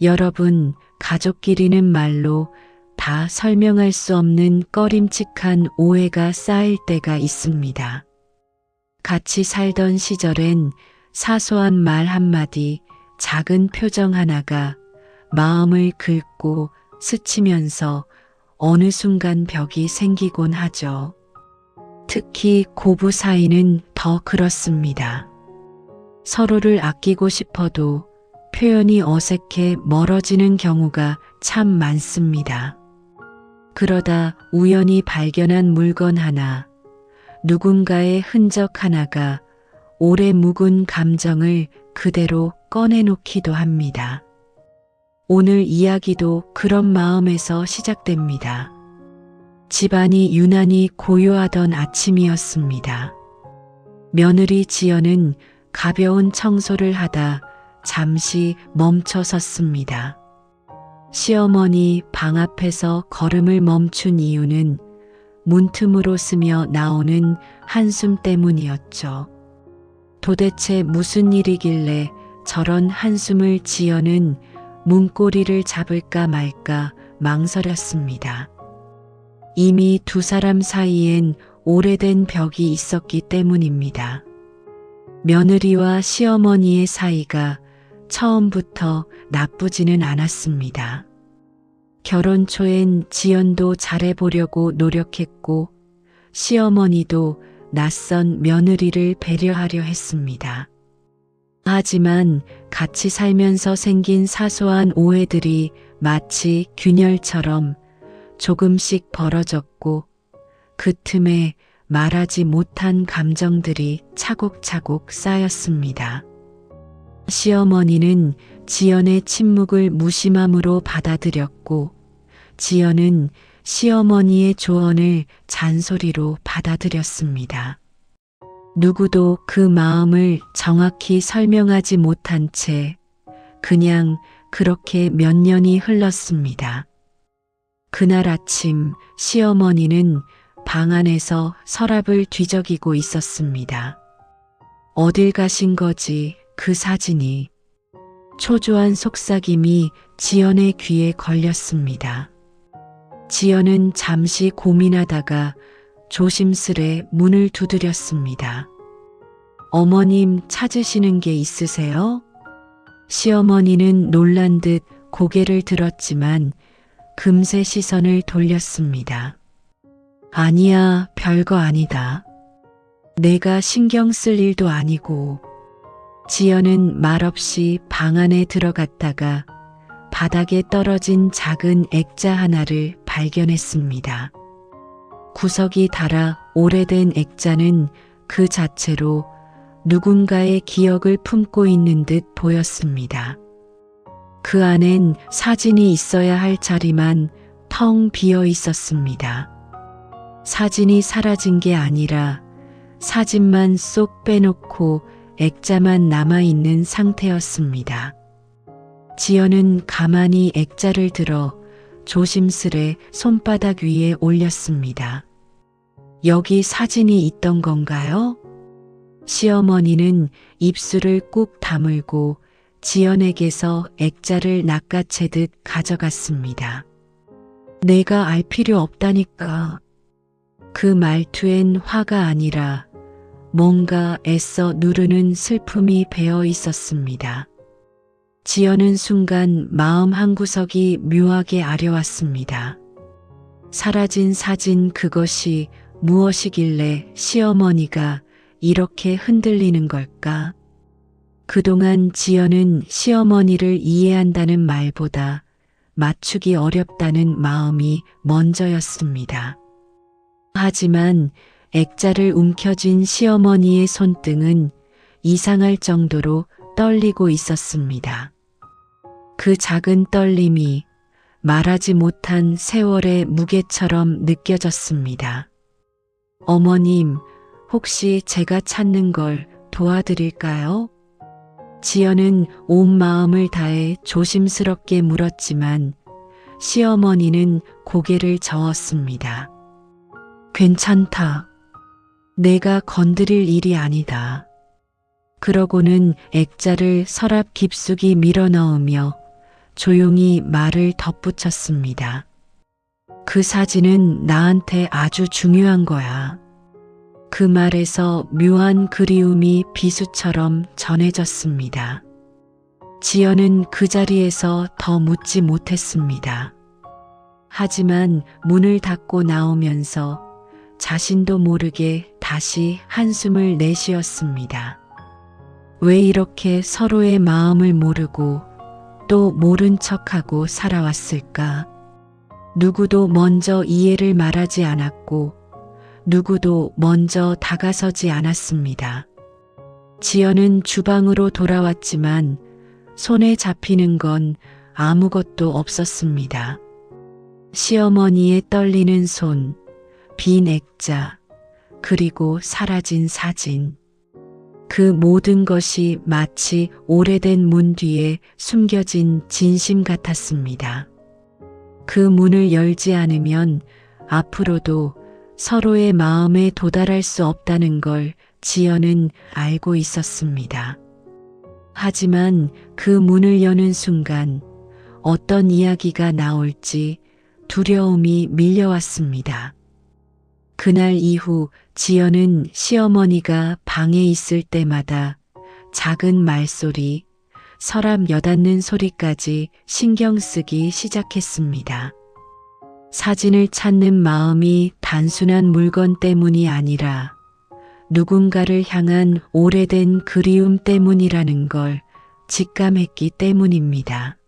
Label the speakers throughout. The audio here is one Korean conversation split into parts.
Speaker 1: 여러분, 가족끼리는 말로 다 설명할 수 없는 꺼림칙한 오해가 쌓일 때가 있습니다. 같이 살던 시절엔 사소한 말 한마디, 작은 표정 하나가 마음을 긁고 스치면서 어느 순간 벽이 생기곤 하죠. 특히 고부 사이는 더 그렇습니다. 서로를 아끼고 싶어도 표현이 어색해 멀어지는 경우가 참 많습니다. 그러다 우연히 발견한 물건 하나, 누군가의 흔적 하나가 오래 묵은 감정을 그대로 꺼내놓기도 합니다. 오늘 이야기도 그런 마음에서 시작됩니다. 집안이 유난히 고요하던 아침이었습니다. 며느리 지연은 가벼운 청소를 하다 잠시 멈춰 섰습니다. 시어머니 방 앞에서 걸음을 멈춘 이유는 문틈으로 스며 나오는 한숨 때문이었죠. 도대체 무슨 일이길래 저런 한숨을 지연은 문고리를 잡을까 말까 망설였습니다. 이미 두 사람 사이엔 오래된 벽이 있었기 때문입니다. 며느리와 시어머니의 사이가 처음부터 나쁘지는 않았습니다. 결혼 초엔 지연도 잘해보려고 노력했고 시어머니도 낯선 며느리를 배려하려 했습니다. 하지만 같이 살면서 생긴 사소한 오해들이 마치 균열처럼 조금씩 벌어졌고 그 틈에 말하지 못한 감정들이 차곡차곡 쌓였습니다. 시어머니는 지연의 침묵을 무심함으로 받아들였고 지연은 시어머니의 조언을 잔소리로 받아들였습니다. 누구도 그 마음을 정확히 설명하지 못한 채 그냥 그렇게 몇 년이 흘렀습니다. 그날 아침 시어머니는 방 안에서 서랍을 뒤적이고 있었습니다. 어딜 가신 거지 그 사진이. 초조한 속삭임이 지연의 귀에 걸렸습니다. 지연은 잠시 고민하다가 조심스레 문을 두드렸습니다. 어머님 찾으시는 게 있으세요? 시어머니는 놀란 듯 고개를 들었지만 금세 시선을 돌렸습니다. 아니야, 별거 아니다. 내가 신경 쓸 일도 아니고. 지연은 말없이 방 안에 들어갔다가 바닥에 떨어진 작은 액자 하나를 발견했습니다. 구석이 닳아 오래된 액자는 그 자체로 누군가의 기억을 품고 있는 듯 보였습니다. 그 안엔 사진이 있어야 할 자리만 텅 비어 있었습니다. 사진이 사라진 게 아니라 사진만 쏙 빼놓고 액자만 남아있는 상태였습니다. 지연은 가만히 액자를 들어 조심스레 손바닥 위에 올렸습니다. 여기 사진이 있던 건가요? 시어머니는 입술을 꾹 다물고 지연에게서 액자를 낚아채듯 가져갔습니다. 내가 알 필요 없다니까. 그 말투엔 화가 아니라 뭔가 애써 누르는 슬픔이 배어 있었습니다. 지연은 순간 마음 한구석이 묘하게 아려왔습니다. 사라진 사진 그것이 무엇이길래 시어머니가 이렇게 흔들리는 걸까? 그동안 지연은 시어머니를 이해한다는 말보다 맞추기 어렵다는 마음이 먼저였습니다. 하지만 액자를 움켜쥔 시어머니의 손등은 이상할 정도로 떨리고 있었습니다. 그 작은 떨림이 말하지 못한 세월의 무게처럼 느껴졌습니다. 어머님, 혹시 제가 찾는 걸 도와드릴까요? 지연은 온 마음을 다해 조심스럽게 물었지만 시어머니는 고개를 저었습니다. 괜찮다. 내가 건드릴 일이 아니다. 그러고는 액자를 서랍 깊숙이 밀어넣으며 조용히 말을 덧붙였습니다. 그 사진은 나한테 아주 중요한 거야. 그 말에서 묘한 그리움이 비수처럼 전해졌습니다. 지연은 그 자리에서 더 묻지 못했습니다. 하지만 문을 닫고 나오면서 자신도 모르게 다시 한숨을 내쉬었습니다. 왜 이렇게 서로의 마음을 모르고 또 모른 척하고 살아왔을까? 누구도 먼저 이해를 말하지 않았고 누구도 먼저 다가서지 않았습니다. 지연은 주방으로 돌아왔지만 손에 잡히는 건 아무것도 없었습니다. 시어머니의 떨리는 손, 빈 액자, 그리고 사라진 사진. 그 모든 것이 마치 오래된 문 뒤에 숨겨진 진심 같았습니다. 그 문을 열지 않으면 앞으로도 서로의 마음에 도달할 수 없다는 걸 지연은 알고 있었습니다. 하지만 그 문을 여는 순간 어떤 이야기가 나올지 두려움이 밀려왔습니다. 그날 이후 지연은 시어머니가 방에 있을 때마다 작은 말소리, 서랍 여닫는 소리까지 신경 쓰기 시작했습니다. 사진을 찾는 마음이 단순한 물건 때문이 아니라 누군가를 향한 오래된 그리움 때문이라는 걸 직감했기 때문입니다.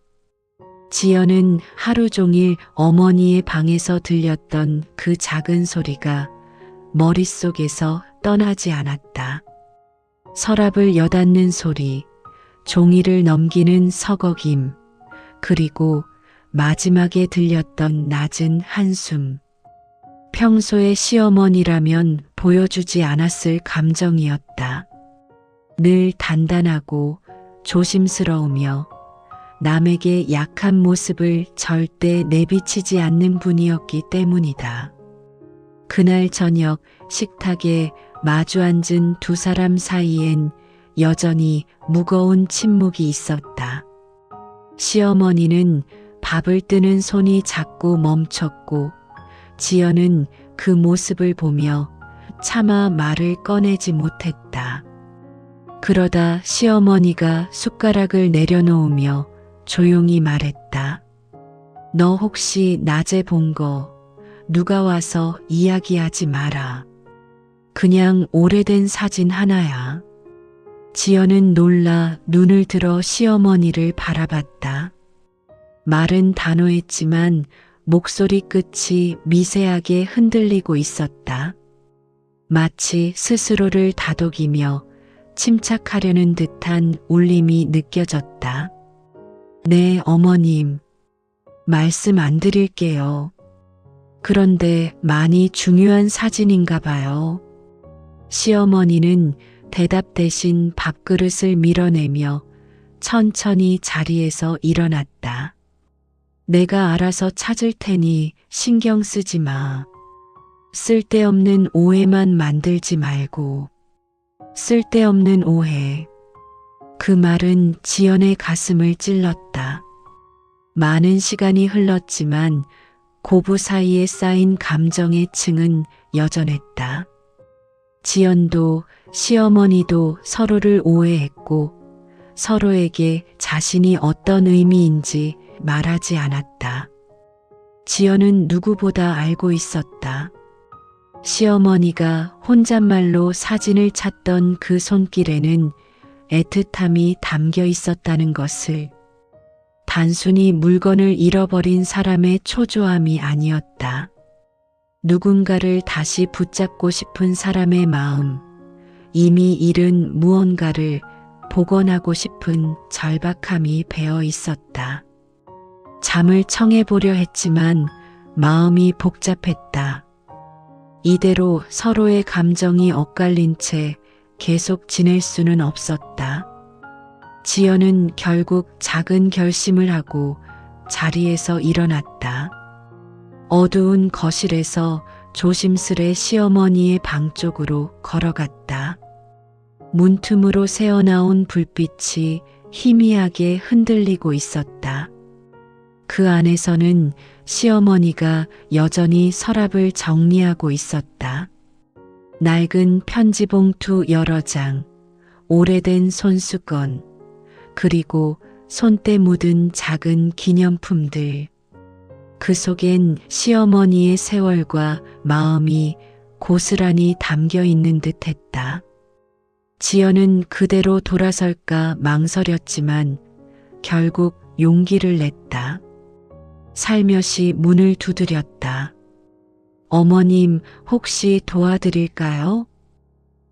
Speaker 1: 지연은 하루 종일 어머니의 방에서 들렸던 그 작은 소리가 머릿속에서 떠나지 않았다. 서랍을 여닫는 소리, 종이를 넘기는 서걱임, 그리고 마지막에 들렸던 낮은 한숨. 평소에 시어머니라면 보여주지 않았을 감정이었다. 늘 단단하고 조심스러우며 남에게 약한 모습을 절대 내비치지 않는 분이었기 때문이다. 그날 저녁 식탁에 마주 앉은 두 사람 사이엔 여전히 무거운 침묵이 있었다. 시어머니는 밥을 뜨는 손이 자꾸 멈췄고 지연은 그 모습을 보며 차마 말을 꺼내지 못했다. 그러다 시어머니가 숟가락을 내려놓으며 조용히 말했다. 너 혹시 낮에 본 거 누가 와서 이야기하지 마라. 그냥 오래된 사진 하나야. 지연은 놀라 눈을 들어 시어머니를 바라봤다. 말은 단호했지만 목소리 끝이 미세하게 흔들리고 있었다. 마치 스스로를 다독이며 침착하려는 듯한 울림이 느껴졌다. 네, 어머님. 말씀 안 드릴게요. 그런데 많이 중요한 사진인가 봐요. 시어머니는 대답 대신 밥그릇을 밀어내며 천천히 자리에서 일어났다. 내가 알아서 찾을 테니 신경 쓰지 마. 쓸데없는 오해만 만들지 말고. 쓸데없는 오해. 그 말은 지연의 가슴을 찔렀다. 많은 시간이 흘렀지만 고부 사이에 쌓인 감정의 층은 여전했다. 지연도 시어머니도 서로를 오해했고 서로에게 자신이 어떤 의미인지 말하지 않았다. 지연은 누구보다 알고 있었다. 시어머니가 혼잣말로 사진을 찾던 그 손길에는 애틋함이 담겨 있었다는 것을. 단순히 물건을 잃어버린 사람의 초조함이 아니었다. 누군가를 다시 붙잡고 싶은 사람의 마음, 이미 잃은 무언가를 복원하고 싶은 절박함이 배어 있었다. 잠을 청해보려 했지만 마음이 복잡했다. 이대로 서로의 감정이 엇갈린 채 계속 지낼 수는 없었다. 지연은 결국 작은 결심을 하고 자리에서 일어났다. 어두운 거실에서 조심스레 시어머니의 방 쪽으로 걸어갔다. 문틈으로 새어나온 불빛이 희미하게 흔들리고 있었다. 그 안에서는 시어머니가 여전히 서랍을 정리하고 있었다. 낡은 편지 봉투 여러 장, 오래된 손수건, 그리고 손때 묻은 작은 기념품들. 그 속엔 시어머니의 세월과 마음이 고스란히 담겨 있는 듯 했다. 지연은 그대로 돌아설까 망설였지만 결국 용기를 냈다. 살며시 문을 두드렸다. 어머님, 혹시 도와드릴까요?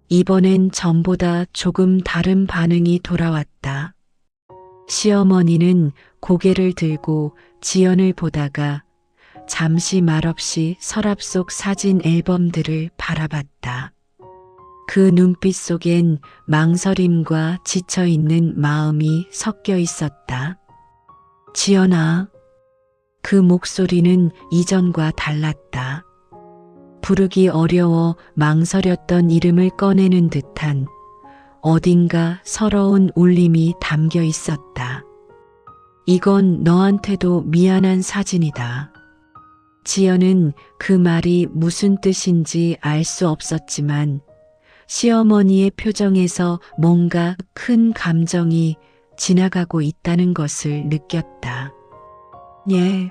Speaker 1: 이번엔 전보다 조금 다른 반응이 돌아왔다. 시어머니는 고개를 들고 지연을 보다가 잠시 말없이 서랍 속 사진 앨범들을 바라봤다. 그 눈빛 속엔 망설임과 지쳐있는 마음이 섞여 있었다. 지연아. 그 목소리는 이전과 달랐다. 부르기 어려워 망설였던 이름을 꺼내는 듯한 어딘가 서러운 울림이 담겨 있었다. 이건 너한테도 미안한 사진이다. 지연은 그 말이 무슨 뜻인지 알 수 없었지만 시어머니의 표정에서 뭔가 큰 감정이 지나가고 있다는 것을 느꼈다. 예,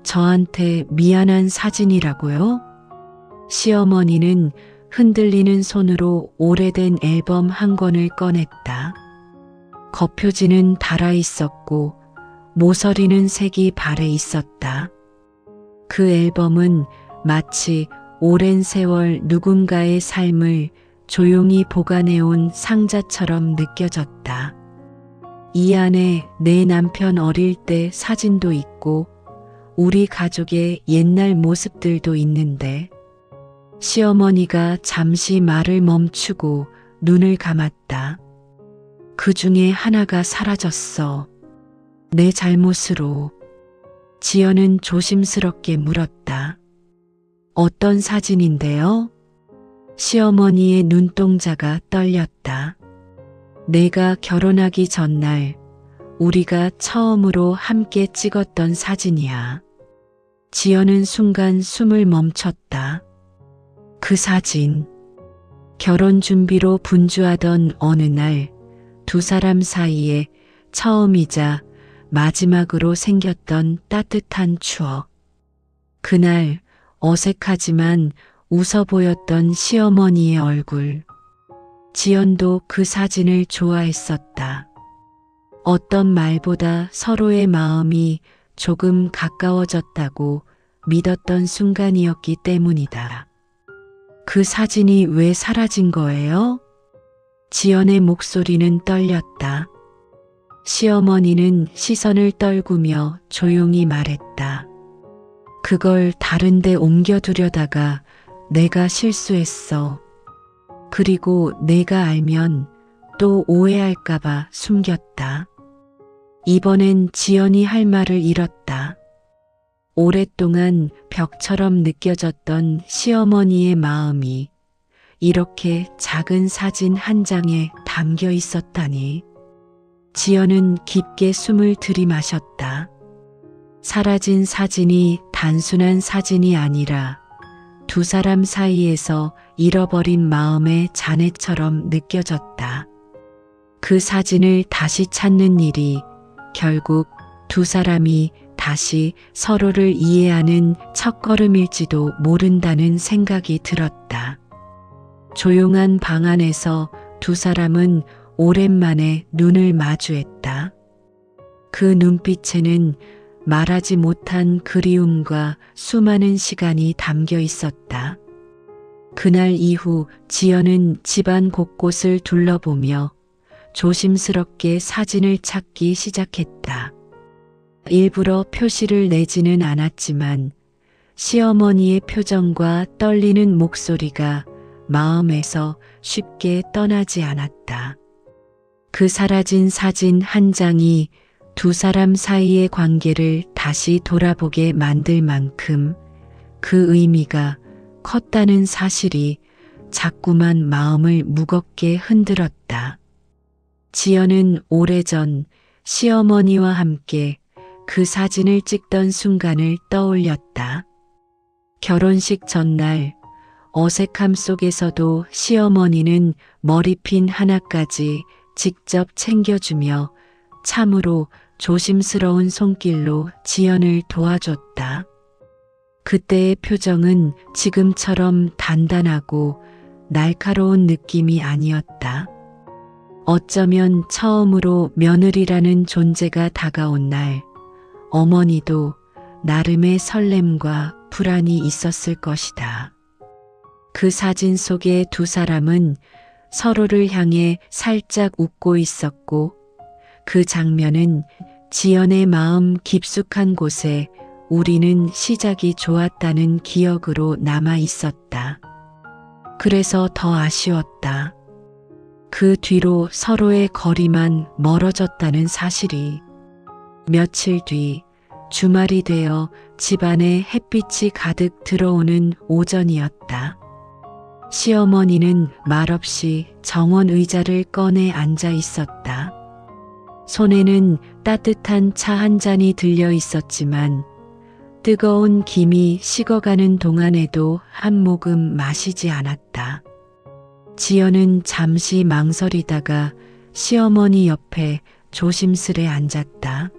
Speaker 1: 저한테 미안한 사진이라고요? 시어머니는 흔들리는 손으로 오래된 앨범 한 권을 꺼냈다. 겉표지는 닳아 있었고 모서리는 색이 발해 있었다. 그 앨범은 마치 오랜 세월 누군가의 삶을 조용히 보관해온 상자처럼 느껴졌다. 이 안에 내 남편 어릴 때 사진도 있고 우리 가족의 옛날 모습들도 있는데. 시어머니가 잠시 말을 멈추고 눈을 감았다. 그 중에 하나가 사라졌어. 내 잘못으로. 지연은 조심스럽게 물었다. 어떤 사진인데요? 시어머니의 눈동자가 떨렸다. 내가 결혼하기 전날 우리가 처음으로 함께 찍었던 사진이야. 지연은 순간 숨을 멈췄다. 그 사진. 결혼 준비로 분주하던 어느 날 두 사람 사이에 처음이자 마지막으로 생겼던 따뜻한 추억. 그날 어색하지만 웃어 보였던 시어머니의 얼굴. 지연도 그 사진을 좋아했었다. 어떤 말보다 서로의 마음이 조금 가까워졌다고 믿었던 순간이었기 때문이다. 그 사진이 왜 사라진 거예요? 지연의 목소리는 떨렸다. 시어머니는 시선을 떨구며 조용히 말했다. 그걸 다른 데 옮겨두려다가 내가 실수했어. 그리고 내가 알면 또 오해할까봐 숨겼다. 이번엔 지연이 할 말을 잃었다. 오랫동안 벽처럼 느껴졌던 시어머니의 마음이 이렇게 작은 사진 한 장에 담겨 있었다니. 지연은 깊게 숨을 들이마셨다. 사라진 사진이 단순한 사진이 아니라 두 사람 사이에서 잃어버린 마음의 잔해처럼 느껴졌다. 그 사진을 다시 찾는 일이 결국 두 사람이 다시 서로를 이해하는 첫걸음일지도 모른다는 생각이 들었다. 조용한 방 안에서 두 사람은 오랜만에 눈을 마주했다. 그 눈빛에는 말하지 못한 그리움과 수많은 시간이 담겨 있었다. 그날 이후 지연은 집안 곳곳을 둘러보며 조심스럽게 사진을 찾기 시작했다. 일부러 표시를 내지는 않았지만 시어머니의 표정과 떨리는 목소리가 마음에서 쉽게 떠나지 않았다. 그 사라진 사진 한 장이 두 사람 사이의 관계를 다시 돌아보게 만들 만큼 그 의미가 컸다는 사실이 자꾸만 마음을 무겁게 흔들었다. 지연은 오래전 시어머니와 함께 그 사진을 찍던 순간을 떠올렸다. 결혼식 전날 어색함 속에서도 시어머니는 머리핀 하나까지 직접 챙겨주며 참으로 조심스러운 손길로 지연을 도와줬다. 그때의 표정은 지금처럼 단단하고 날카로운 느낌이 아니었다. 어쩌면 처음으로 며느리라는 존재가 다가온 날, 어머니도 나름의 설렘과 불안이 있었을 것이다. 그 사진 속의 두 사람은 서로를 향해 살짝 웃고 있었고, 그 장면은 지연의 마음 깊숙한 곳에 우리는 시작이 좋았다는 기억으로 남아 있었다. 그래서 더 아쉬웠다. 그 뒤로 서로의 거리만 멀어졌다는 사실이. 며칠 뒤 주말이 되어 집안에 햇빛이 가득 들어오는 오전이었다. 시어머니는 말없이 정원 의자를 꺼내 앉아 있었다. 손에는 따뜻한 차 한 잔이 들려 있었지만 뜨거운 김이 식어가는 동안에도 한 모금 마시지 않았다. 지연은 잠시 망설이다가 시어머니 옆에 조심스레 앉았다.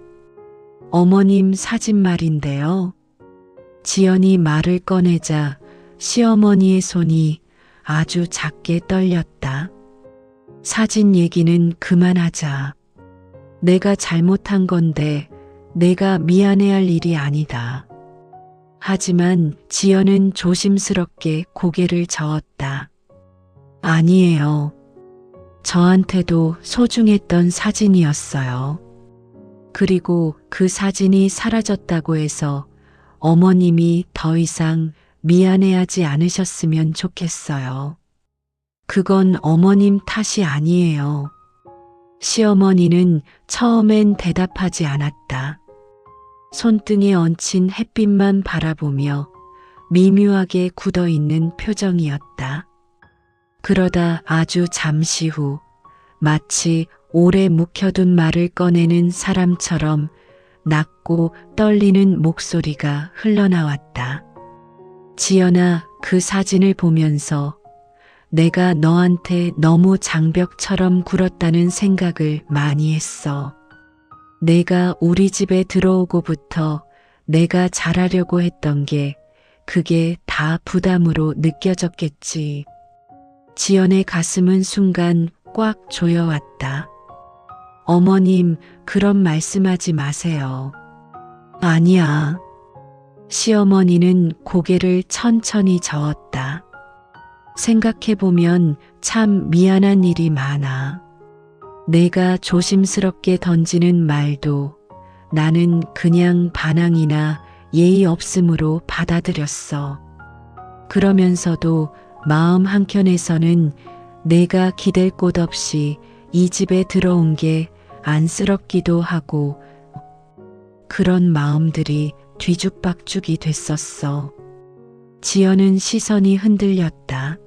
Speaker 1: 어머님 사진 말인데요. 지연이 말을 꺼내자 시어머니의 손이 아주 작게 떨렸다. 사진 얘기는 그만하자. 내가 잘못한 건데 내가 미안해할 일이 아니다. 하지만 지연은 조심스럽게 고개를 저었다. 아니에요. 저한테도 소중했던 사진이었어요. 그리고 그 사진이 사라졌다고 해서 어머님이 더 이상 미안해하지 않으셨으면 좋겠어요. 그건 어머님 탓이 아니에요. 시어머니는 처음엔 대답하지 않았다. 손등에 얹힌 햇빛만 바라보며 미묘하게 굳어있는 표정이었다. 그러다 아주 잠시 후 마치 오래 묵혀둔 말을 꺼내는 사람처럼 낮고 떨리는 목소리가 흘러나왔다. 지연아, 그 사진을 보면서 내가 너한테 너무 장벽처럼 굴었다는 생각을 많이 했어. 내가 우리 집에 들어오고부터 내가 잘하려고 했던 게 그게 다 부담으로 느껴졌겠지. 지연의 가슴은 순간 꽉 조여왔다. 어머님, 그런 말씀하지 마세요. 아니야. 시어머니는 고개를 천천히 저었다. 생각해보면 참 미안한 일이 많아. 내가 조심스럽게 던지는 말도 나는 그냥 반항이나 예의 없음으로 받아들였어. 그러면서도 마음 한켠에서는 내가 기댈 곳 없이 이 집에 들어온 게 안쓰럽기도 하고 그런 마음들이 뒤죽박죽이 됐었어. 지연은 시선이 흔들렸다.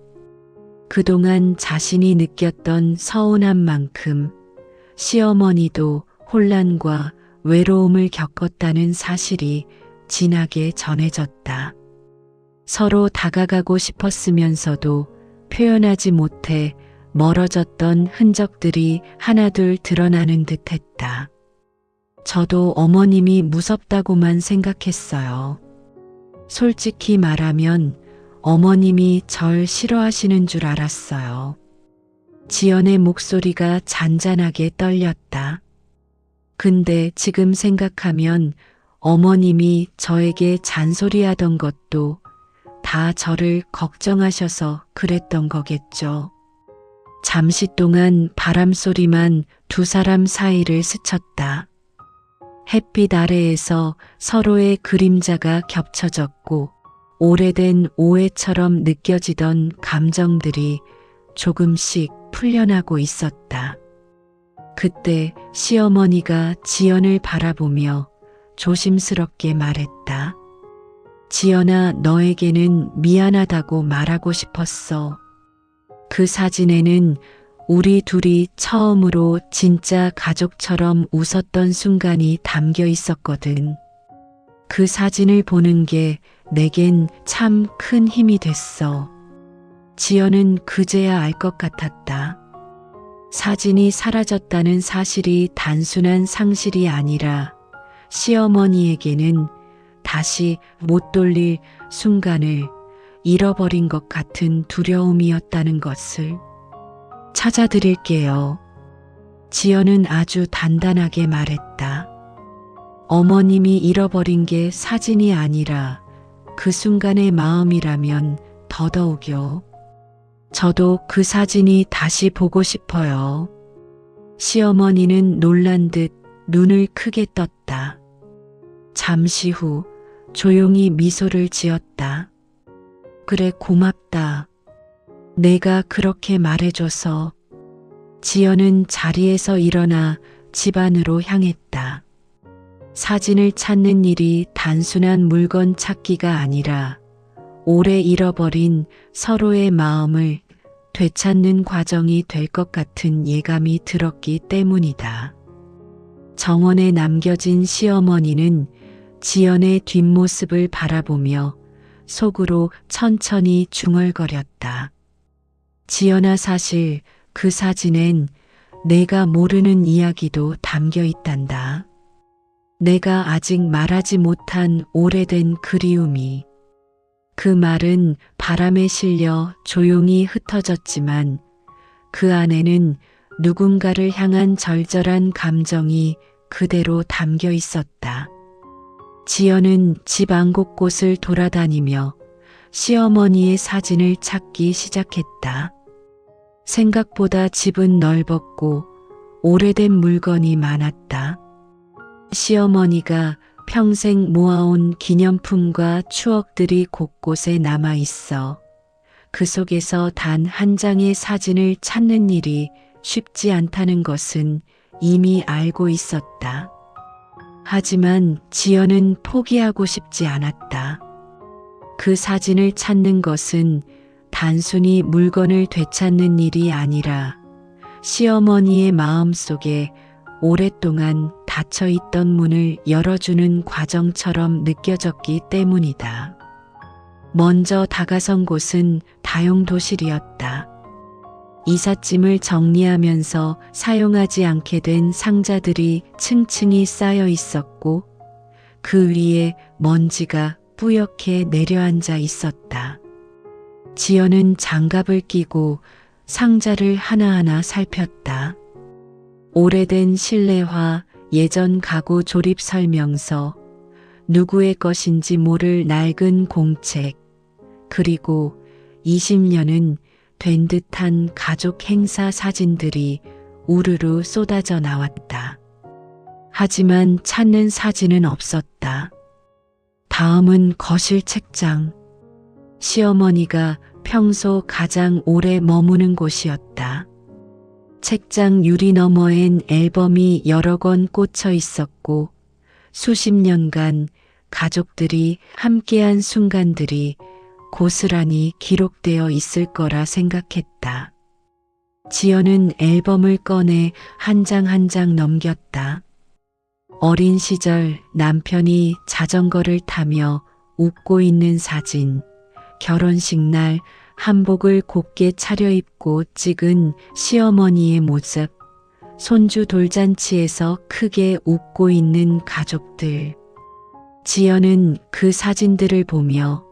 Speaker 1: 그동안 자신이 느꼈던 서운한 만큼 시어머니도 혼란과 외로움을 겪었다는 사실이 진하게 전해졌다. 서로 다가가고 싶었으면서도 표현하지 못해 멀어졌던 흔적들이 하나둘 드러나는 듯했다. 저도 어머님이 무섭다고만 생각했어요. 솔직히 말하면 어머님이 절 싫어하시는 줄 알았어요. 지연의 목소리가 잔잔하게 떨렸다. 근데 지금 생각하면 어머님이 저에게 잔소리하던 것도 다 저를 걱정하셔서 그랬던 거겠죠. 잠시 동안 바람소리만 두 사람 사이를 스쳤다. 햇빛 아래에서 서로의 그림자가 겹쳐졌고 오래된 오해처럼 느껴지던 감정들이 조금씩 풀려나고 있었다. 그때 시어머니가 지연을 바라보며 조심스럽게 말했다. 지연아, 너에게는 미안하다고 말하고 싶었어. 그 사진에는 우리 둘이 처음으로 진짜 가족처럼 웃었던 순간이 담겨 있었거든. 그 사진을 보는 게 내겐 참 큰 힘이 됐어. 지연은 그제야 알 것 같았다. 사진이 사라졌다는 사실이 단순한 상실이 아니라 시어머니에게는 다시 못 돌릴 순간을 잃어버린 것 같은 두려움이었다는 것을. 찾아드릴게요. 지연은 아주 단단하게 말했다. 어머님이 잃어버린 게 사진이 아니라 그 순간의 마음이라면 더더욱요. 저도 그 사진이 다시 보고 싶어요. 시어머니는 놀란 듯 눈을 크게 떴다. 잠시 후 조용히 미소를 지었다. 그래, 고맙다. 내가 그렇게 말해줘서. 지연은 자리에서 일어나 집 안으로 향했다. 사진을 찾는 일이 단순한 물건 찾기가 아니라 오래 잃어버린 서로의 마음을 되찾는 과정이 될 것 같은 예감이 들었기 때문이다. 정원에 남겨진 시어머니는 지연의 뒷모습을 바라보며 속으로 천천히 중얼거렸다. 지연아, 사실 그 사진엔 내가 모르는 이야기도 담겨 있단다. 내가 아직 말하지 못한 오래된 그리움이. 그 말은 바람에 실려 조용히 흩어졌지만 그 안에는 누군가를 향한 절절한 감정이 그대로 담겨 있었다. 지연은 집 안 곳곳을 돌아다니며 시어머니의 사진을 찾기 시작했다. 생각보다 집은 넓었고 오래된 물건이 많았다. 시어머니가 평생 모아온 기념품과 추억들이 곳곳에 남아 있어 그 속에서 단 한 장의 사진을 찾는 일이 쉽지 않다는 것은 이미 알고 있었다. 하지만 지연은 포기하고 싶지 않았다. 그 사진을 찾는 것은 단순히 물건을 되찾는 일이 아니라 시어머니의 마음속에 오랫동안 닫혀있던 문을 열어주는 과정처럼 느껴졌기 때문이다. 먼저 다가선 곳은 다용도실이었다. 이삿짐을 정리하면서 사용하지 않게 된 상자들이 층층이 쌓여 있었고 그 위에 먼지가 뿌옇게 내려앉아 있었다. 지연은 장갑을 끼고 상자를 하나하나 살폈다. 오래된 실내화, 예전 가구 조립 설명서, 누구의 것인지 모를 낡은 공책, 그리고 20년은 된 듯한 가족 행사 사진들이 우르르 쏟아져 나왔다. 하지만 찾는 사진은 없었다. 다음은 거실 책장. 시어머니가 평소 가장 오래 머무는 곳이었다. 책장 유리 너머엔 앨범이 여러 권 꽂혀 있었고 수십 년간 가족들이 함께한 순간들이 고스란히 기록되어 있을 거라 생각했다. 지연은 앨범을 꺼내 한 장 한 장 넘겼다. 어린 시절 남편이 자전거를 타며 웃고 있는 사진, 결혼식 날 한복을 곱게 차려입고 찍은 시어머니의 모습, 손주 돌잔치에서 크게 웃고 있는 가족들. 지연은 그 사진들을 보며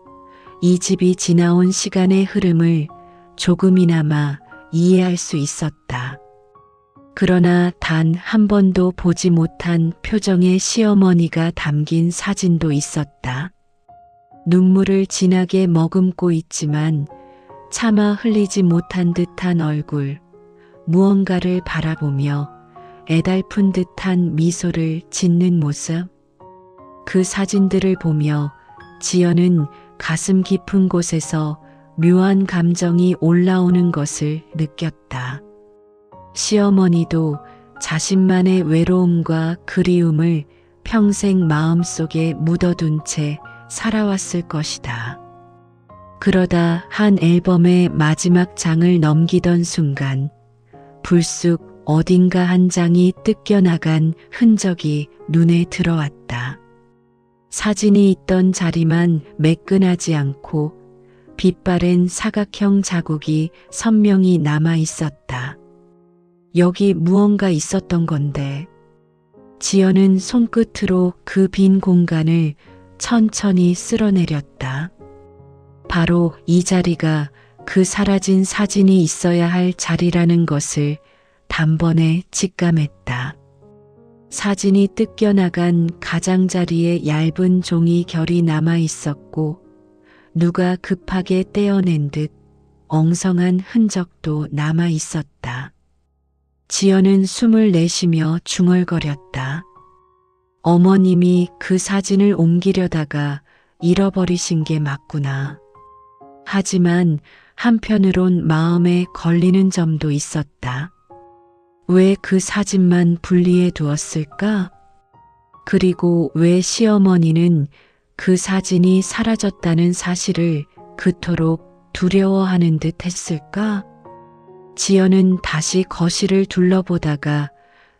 Speaker 1: 이 집이 지나온 시간의 흐름을 조금이나마 이해할 수 있었다. 그러나 단 한 번도 보지 못한 표정의 시어머니가 담긴 사진도 있었다. 눈물을 진하게 머금고 있지만 차마 흘리지 못한 듯한 얼굴, 무언가를 바라보며 애달픈 듯한 미소를 짓는 모습. 그 사진들을 보며 지연은 가슴 깊은 곳에서 묘한 감정이 올라오는 것을 느꼈다. 시어머니도 자신만의 외로움과 그리움을 평생 마음속에 묻어둔 채 살아왔을 것이다. 그러다 한 앨범의 마지막 장을 넘기던 순간 불쑥 어딘가 한 장이 뜯겨나간 흔적이 눈에 들어왔다. 사진이 있던 자리만 매끈하지 않고 빛바랜 사각형 자국이 선명히 남아 있었다. 여기 무언가 있었던 건데. 지연은 손끝으로 그 빈 공간을 천천히 쓸어내렸다. 바로 이 자리가 그 사라진 사진이 있어야 할 자리라는 것을 단번에 직감했다. 사진이 뜯겨나간 가장자리에 얇은 종이 결이 남아 있었고 누가 급하게 떼어낸 듯 엉성한 흔적도 남아 있었다. 지연은 숨을 내쉬며 중얼거렸다. 어머님이 그 사진을 옮기려다가 잃어버리신 게 맞구나. 하지만 한편으론 마음에 걸리는 점도 있었다. 왜 그 사진만 분리해 두었을까? 그리고 왜 시어머니는 그 사진이 사라졌다는 사실을 그토록 두려워하는 듯 했을까? 지연은 다시 거실을 둘러보다가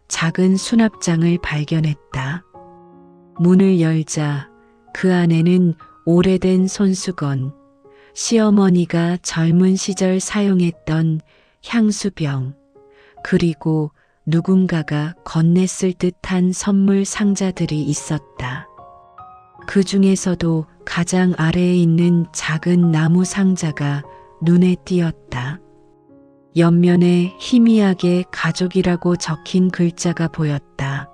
Speaker 1: 작은 수납장을 발견했다. 문을 열자 그 안에는 오래된 손수건, 시어머니가 젊은 시절 사용했던 향수병, 그리고 누군가가 건넸을 듯한 선물 상자들이 있었다. 그 중에서도 가장 아래에 있는 작은 나무 상자가 눈에 띄었다. 옆면에 희미하게 가족이라고 적힌 글자가 보였다.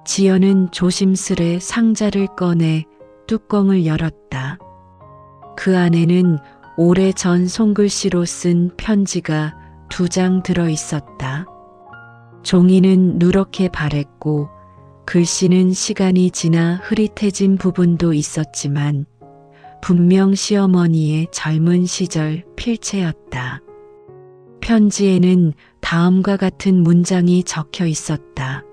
Speaker 1: 지연은 조심스레 상자를 꺼내 뚜껑을 열었다. 그 안에는 오래전 손글씨로 쓴 편지가 2장 들어 있었다. 종이는 누렇게 바랬고 글씨는 시간이 지나 흐릿해진 부분도 있었지만 분명 시어머니의 젊은 시절 필체였다. 편지에는 다음과 같은 문장이 적혀 있었다.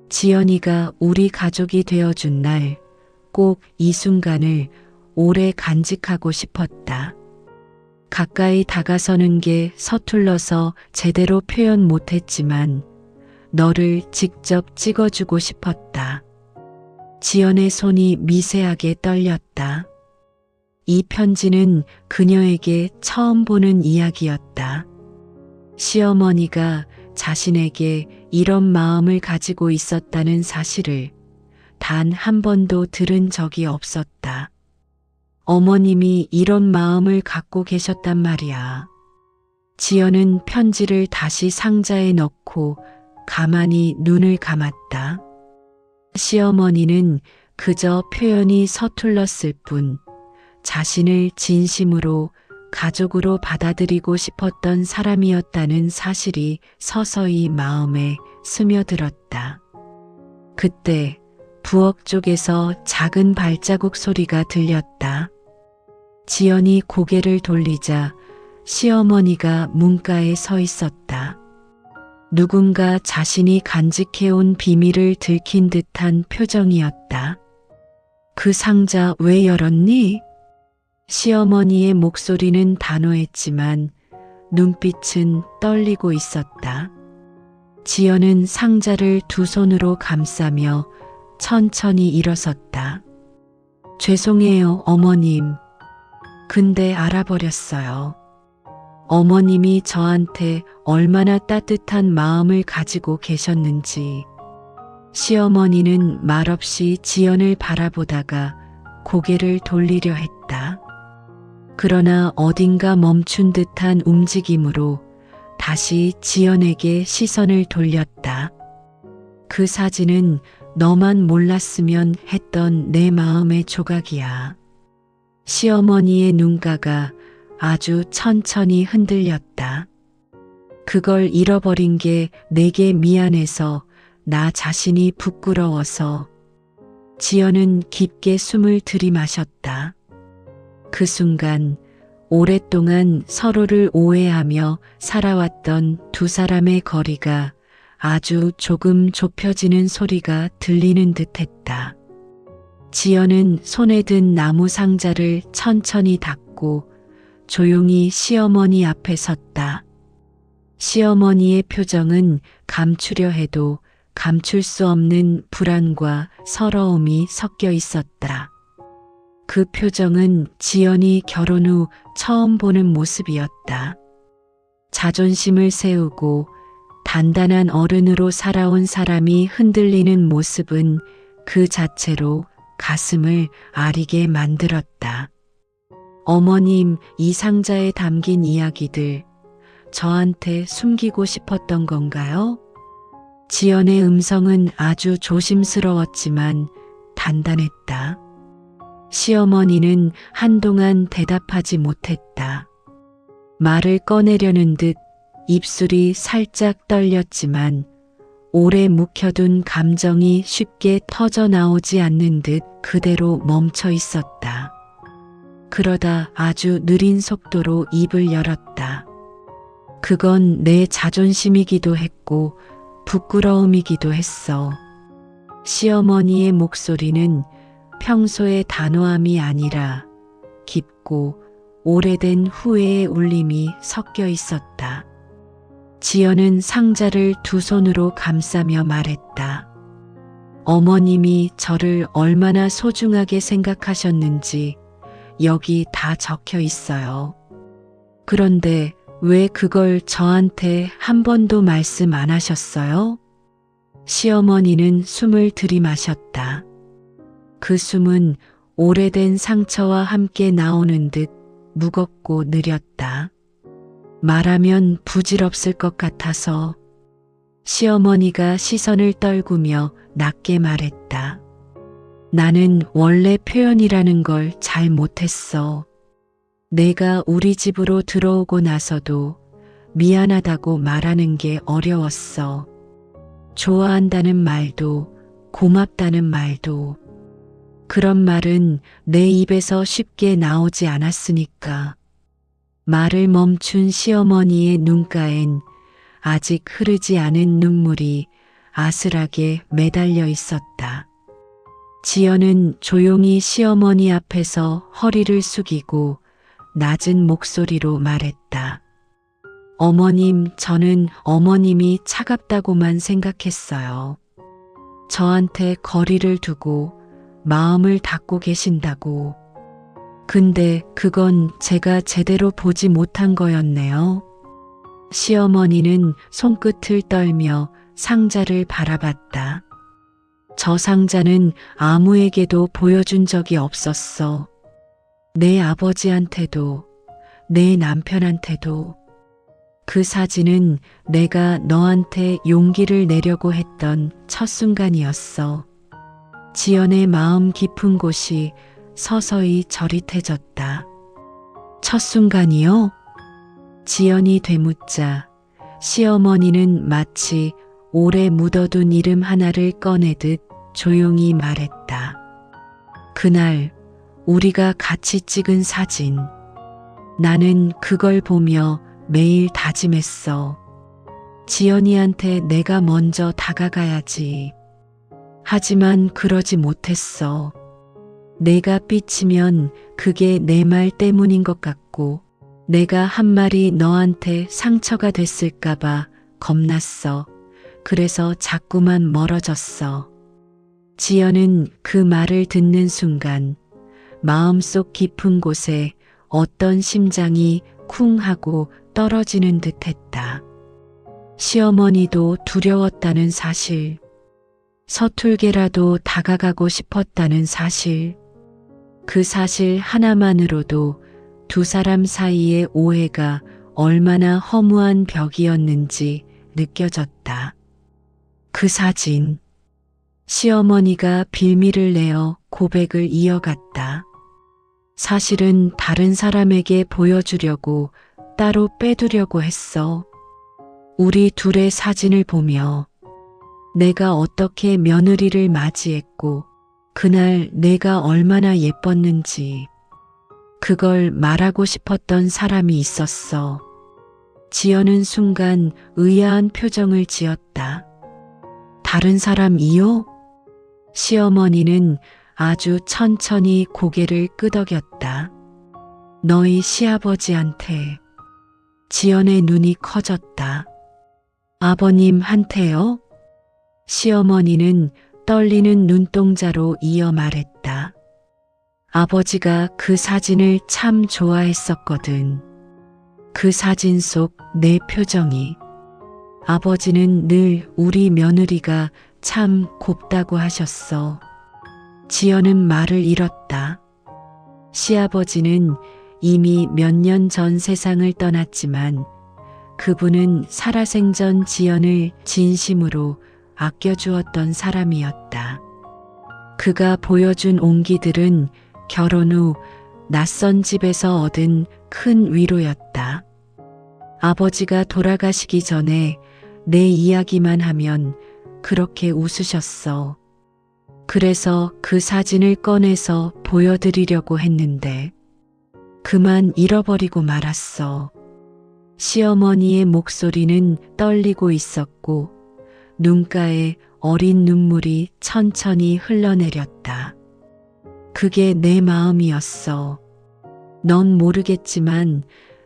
Speaker 1: 지연이가 우리 가족이 되어준 날 꼭 이 순간을 오래 간직하고 싶었다. 가까이 다가서는 게 서툴러서 제대로 표현 못했지만 너를 직접 찍어주고 싶었다. 지연의 손이 미세하게 떨렸다. 이 편지는 그녀에게 처음 보는 이야기였다. 시어머니가 자신에게 이런 마음을 가지고 있었다는 사실을 단 한 번도 들은 적이 없었다. 어머님이 이런 마음을 갖고 계셨단 말이야. 지연은 편지를 다시 상자에 넣고 가만히 눈을 감았다. 시어머니는 그저 표현이 서툴렀을 뿐 자신을 진심으로 가족으로 받아들이고 싶었던 사람이었다는 사실이 서서히 마음에 스며들었다. 그때 부엌 쪽에서 작은 발자국 소리가 들렸다. 지연이 고개를 돌리자 시어머니가 문가에 서 있었다. 누군가 자신이 간직해온 비밀을 들킨 듯한 표정이었다. 그 상자 왜 열었니? 시어머니의 목소리는 단호했지만 눈빛은 떨리고 있었다. 지연은 상자를 2손으로 감싸며 천천히 일어섰다. 죄송해요, 어머님. 근데 알아버렸어요. 어머님이 저한테 얼마나 따뜻한 마음을 가지고 계셨는지. 시어머니는 말없이 지연을 바라보다가 고개를 돌리려 했다. 그러나 어딘가 멈춘 듯한 움직임으로 다시 지연에게 시선을 돌렸다. 그 사진은 너만 몰랐으면 했던 내 마음의 조각이야. 시어머니의 눈가가 아주 천천히 흔들렸다. 그걸 잃어버린 게 내게 미안해서 나 자신이 부끄러워서. 지연은 깊게 숨을 들이마셨다. 그 순간 오랫동안 서로를 오해하며 살아왔던 2 사람의 거리가 아주 조금 좁혀지는 소리가 들리는 듯했다. 지연은 손에 든 나무 상자를 천천히 닫고 조용히 시어머니 앞에 섰다. 시어머니의 표정은 감추려 해도 감출 수 없는 불안과 서러움이 섞여 있었다. 그 표정은 지연이 결혼 후 처음 보는 모습이었다. 자존심을 세우고 단단한 어른으로 살아온 사람이 흔들리는 모습은 그 자체로 가슴을 아리게 만들었다. 어머님, 이 상자에 담긴 이야기들 저한테 숨기고 싶었던 건가요? 지연의 음성은 아주 조심스러웠지만 단단했다. 시어머니는 한동안 대답하지 못했다. 말을 꺼내려는 듯 입술이 살짝 떨렸지만 오래 묵혀둔 감정이 쉽게 터져 나오지 않는 듯 그대로 멈춰 있었다. 그러다 아주 느린 속도로 입을 열었다. 그건 내 자존심이기도 했고 부끄러움이기도 했어. 시어머니의 목소리는 평소의 단호함이 아니라 깊고 오래된 후회의 울림이 섞여 있었다. 지연은 상자를 두 손으로 감싸며 말했다. 어머님이 저를 얼마나 소중하게 생각하셨는지 여기 다 적혀 있어요. 그런데 왜 그걸 저한테 한 번도 말씀 안 하셨어요? 시어머니는 숨을 들이마셨다. 그 숨은 오래된 상처와 함께 나오는 듯 무겁고 느렸다. 말하면 부질없을 것 같아서. 시어머니가 시선을 떨구며 낮게 말했다. 나는 원래 표현이라는 걸 잘 못했어. 내가 우리 집으로 들어오고 나서도 미안하다고 말하는 게 어려웠어. 좋아한다는 말도 고맙다는 말도 그런 말은 내 입에서 쉽게 나오지 않았으니까. 말을 멈춘 시어머니의 눈가엔 아직 흐르지 않은 눈물이 아슬하게 매달려 있었다. 지연은 조용히 시어머니 앞에서 허리를 숙이고 낮은 목소리로 말했다. 어머님, 저는 어머님이 차갑다고만 생각했어요. 저한테 거리를 두고 마음을 닫고 계신다고. 근데 그건 제가 제대로 보지 못한 거였네요. 시어머니는 손끝을 떨며 상자를 바라봤다. 저 상자는 아무에게도 보여준 적이 없었어. 내 아버지한테도, 내 남편한테도. 그 사진은 내가 너한테 용기를 내려고 했던 첫 순간이었어. 지연의 마음 깊은 곳이 서서히 저릿해졌다. 첫 순간이요? 지연이 되묻자 시어머니는 마치 오래 묻어둔 이름 하나를 꺼내듯 조용히 말했다. 그날 우리가 같이 찍은 사진. 나는 그걸 보며 매일 다짐했어. 지연이한테 내가 먼저 다가가야지. 하지만 그러지 못했어. 내가 삐치면 그게 내 말 때문인 것 같고 내가 한 말이 너한테 상처가 됐을까봐 겁났어. 그래서 자꾸만 멀어졌어. 지연은 그 말을 듣는 순간 마음속 깊은 곳에 어떤 심장이 쿵 하고 떨어지는 듯했다. 시어머니도 두려웠다는 사실, 서툴게라도 다가가고 싶었다는 사실, 그 사실 하나만으로도 두 사람 사이의 오해가 얼마나 허무한 벽이었는지 느껴졌다. 그 사진. 시어머니가 빌미를 내어 고백을 이어갔다. 사실은 다른 사람에게 보여주려고 따로 빼두려고 했어. 우리 둘의 사진을 보며 내가 어떻게 며느리를 맞이했고 그날 내가 얼마나 예뻤는지 그걸 말하고 싶었던 사람이 있었어. 지연은 순간 의아한 표정을 지었다. 다른 사람이요? 시어머니는 아주 천천히 고개를 끄덕였다. 너희 시아버지한테. 지연의 눈이 커졌다. 아버님한테요? 시어머니는 떨리는 눈동자로 이어 말했다. 아버지가 그 사진을 참 좋아했었거든. 그 사진 속 내 표정이. 아버지는 늘 우리 며느리가 참 곱다고 하셨어. 지연은 말을 잃었다. 시아버지는 이미 몇 년 전 세상을 떠났지만 그분은 살아생전 지연을 진심으로 아껴주었던 사람이었다. 그가 보여준 온기들은 결혼 후 낯선 집에서 얻은 큰 위로였다. 아버지가 돌아가시기 전에 내 이야기만 하면 그렇게 웃으셨어. 그래서 그 사진을 꺼내서 보여드리려고 했는데 그만 잃어버리고 말았어. 시어머니의 목소리는 떨리고 있었고 눈가에 어린 눈물이 천천히 흘러내렸다. 그게 내 마음이었어. 넌 모르겠지만